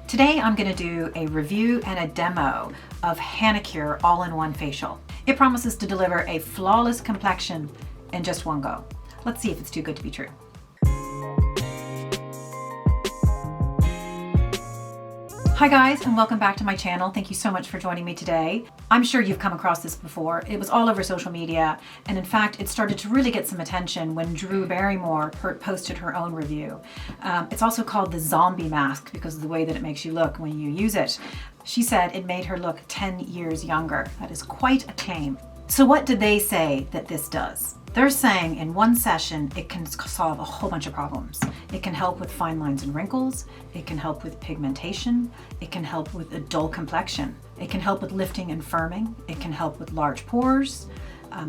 Today I'm going to do a review and a demo of Hanacure all-in-one facial. It promises to deliver a flawless complexion in just one go. Let's see if it's too good to be true. Hi guys, and welcome back to my channel. Thank you so much for joining me today. I'm sure you've come across this before. It was all over social media, and in fact it started to really get some attention when Drew Barrymore posted her own review. It's also called the zombie mask because of the way that it makes you look when you use it. She said it made her look 10 years younger. That is quite a claim. So what did they say that this does? They're saying in one session it can solve a whole bunch of problems. It can help with fine lines and wrinkles, it can help with pigmentation, it can help with a dull complexion, it can help with lifting and firming, it can help with large pores,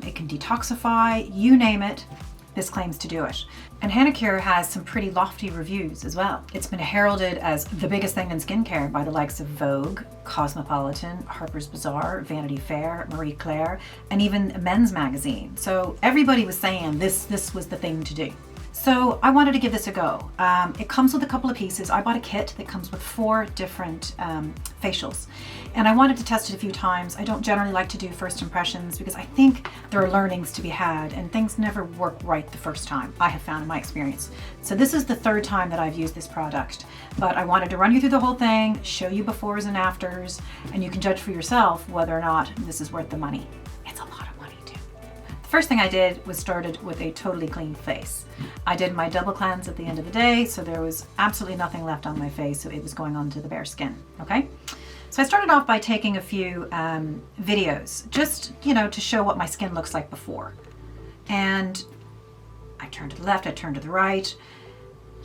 it can detoxify, you name it. This claims to do it. And Hanacure has some pretty lofty reviews as well. It's been heralded as the biggest thing in skincare by the likes of Vogue, Cosmopolitan, Harper's Bazaar, Vanity Fair, Marie Claire, and even Men's Magazine. So everybody was saying this was the thing to do. So I wanted to give this a go. It comes with a couple of pieces. I bought a kit that comes with 4 different facials, and I wanted to test it a few times. I don't generally like to do first impressions because I think there are learnings to be had and things never work right the first time, I have found in my experience. So this is the 3rd time that I've used this product, but I wanted to run you through the whole thing, show you befores and afters, and you can judge for yourself whether or not this is worth the money. It's a lot of money too. The first thing I did was started with a totally clean face. I did my double cleanse at the end of the day, so there was absolutely nothing left on my face, so it was going onto the bare skin, okay? So I started off by taking a few videos, just, to show what my skin looks like before. And I turned to the left, I turned to the right.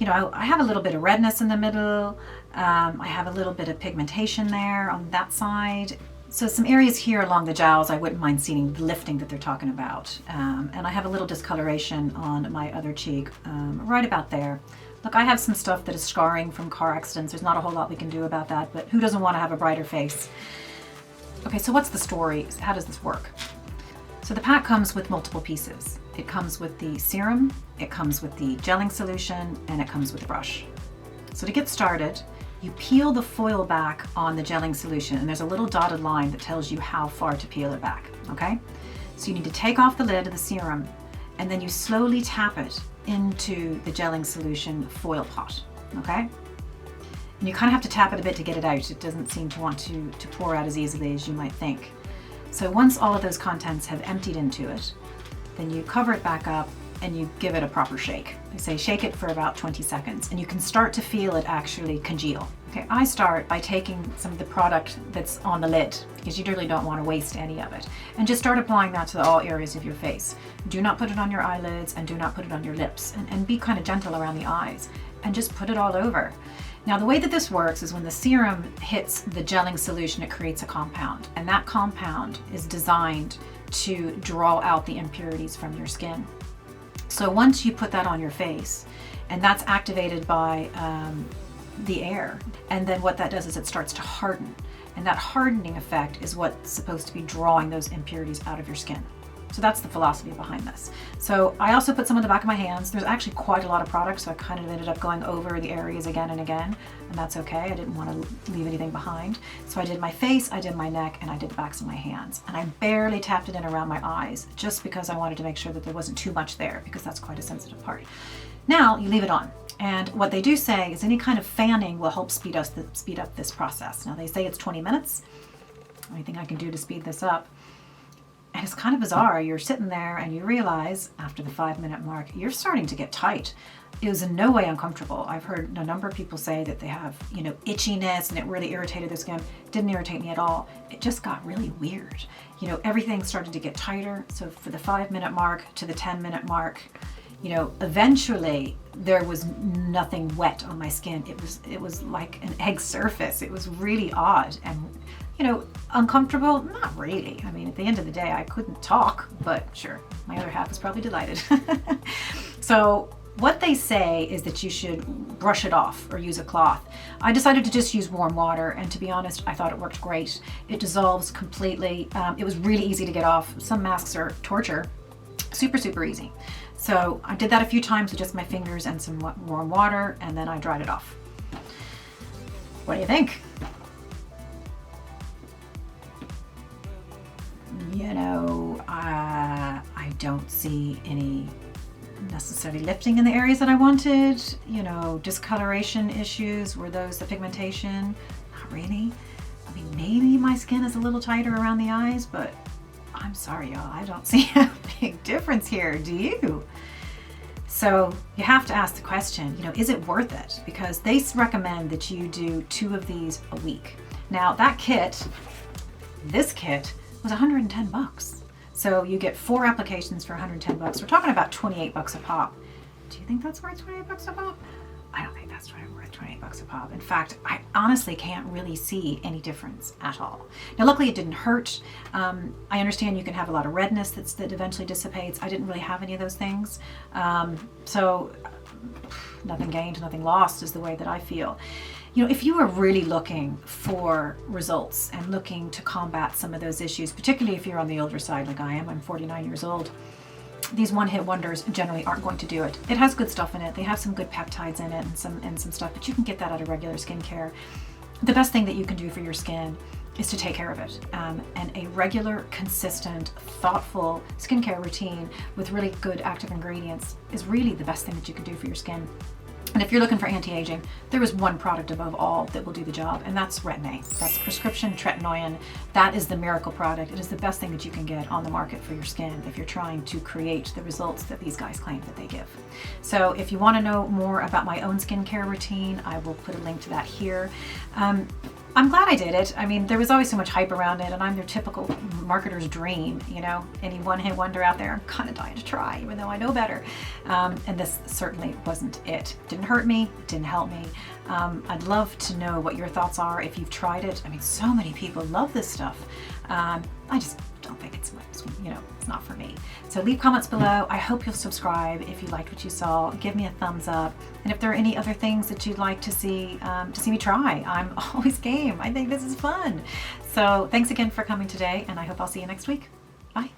I have a little bit of redness in the middle. I have a little bit of pigmentation there on that side. So some areas here along the jowls, I wouldn't mind seeing the lifting that they're talking about. And I have a little discoloration on my other cheek, right about there. Look, I have some stuff that is scarring from car accidents. There's not a whole lot we can do about that, but who doesn't want to have a brighter face? Okay, so what's the story? How does this work? So the pack comes with multiple pieces. It comes with the serum, it comes with the gelling solution, and it comes with the brush. So to get started, you peel the foil back on the gelling solution, and there's a little dotted line that tells you how far to peel it back, okay? So you need to take off the lid of the serum, and then you slowly tap it into the gelling solution foil pot, okay? And you kind of have to tap it a bit to get it out. It doesn't seem to want to pour out as easily as you might think. So once all of those contents have emptied into it, then you cover it back up and you give it a proper shake. They say shake it for about 20 seconds and you can start to feel it actually congeal. Okay, I start by taking some of the product that's on the lid because you really don't want to waste any of it, and just start applying that to all areas of your face. Do not put it on your eyelids and do not put it on your lips, and be kind of gentle around the eyes and just put it all over. Now the way that this works is when the serum hits the gelling solution, it creates a compound, and that compound is designed to draw out the impurities from your skin. So once you put that on your face, and that's activated by the air, and then what that does is it starts to harden, and that hardening effect is what's supposed to be drawing those impurities out of your skin. So that's the philosophy behind this. So I also put some on the back of my hands. There's actually quite a lot of product, so I kind of ended up going over the areas again and again, and that's okay. I didn't want to leave anything behind. So I did my face, I did my neck, and I did the backs of my hands. And I barely tapped it in around my eyes, just because I wanted to make sure that there wasn't too much there, because that's quite a sensitive part. Now you leave it on. And what they do say is any kind of fanning will help speed up this process. Now they say it's 20 minutes. Anything I can do to speed this up. And it's kind of bizarre. You're sitting there and you realize after the 5-minute mark, you're starting to get tight. It was in no way uncomfortable. I've heard a number of people say that they have, itchiness and it really irritated their skin. It didn't irritate me at all. It just got really weird. Everything started to get tighter. So for the 5-minute mark to the 10-minute mark, eventually there was nothing wet on my skin. It was like an egg surface. It was really odd and uncomfortable? Not really. I mean, at the end of the day, I couldn't talk, but sure, my other half is probably delighted. So what they say is that you should brush it off or use a cloth. I decided to just use warm water, and to be honest, I thought it worked great. It dissolves completely. It was really easy to get off. Some masks are torture. Super easy. So I did that a few times with just my fingers and some warm water, and then I dried it off. What do you think? You know, I don't see any necessarily lifting in the areas that I wanted. You know, discoloration issues, were those the pigmentation? Not really. I mean, maybe my skin is a little tighter around the eyes, but I'm sorry, y'all, I don't see a big difference here. Do you? So you have to ask the question, you know, is it worth it? Because they recommend that you do 2 of these a week. Now that kit, this kit, was 110 bucks. So you get 4 applications for 110 bucks. We're talking about 28 bucks a pop. Do you think that's worth 28 bucks a pop? I don't think that's worth 28 bucks a pop. In fact, I honestly can't really see any difference at all. Now, luckily it didn't hurt. I understand you can have a lot of redness that eventually dissipates. I didn't really have any of those things. So nothing gained, nothing lost is the way that I feel. You know, if you are really looking for results and looking to combat some of those issues, particularly if you're on the older side like I am, I'm 49 years old, these one-hit wonders generally aren't going to do it. It has good stuff in it. They have some good peptides in it and some stuff, but you can get that out of regular skincare. The best thing that you can do for your skin is to take care of it. And a regular, consistent, thoughtful skincare routine with really good active ingredients is really the best thing that you can do for your skin. And if you're looking for anti-aging, there is one product above all that will do the job, and that's Retin-A. That's prescription tretinoin. That is the miracle product. It is the best thing that you can get on the market for your skin if you're trying to create the results that these guys claim that they give. So if you want to know more about my own skincare routine, I will put a link to that here. I'm glad I did it. I mean, there was always so much hype around it, and I'm their typical marketer's dream, you know, any one-hit wonder out there. I'm kind of dying to try, even though I know better. And this certainly wasn't it. Didn't hurt me, didn't help me. I'd love to know what your thoughts are if you've tried it. I mean, so many people love this stuff. I just don't think it's, you know, it's not for me. So leave comments below. I hope you'll subscribe if you liked what you saw. Give me a thumbs up. And if there are any other things that you'd like to see me try, I'm always game. I think this is fun. So thanks again for coming today, and I hope I'll see you next week. Bye.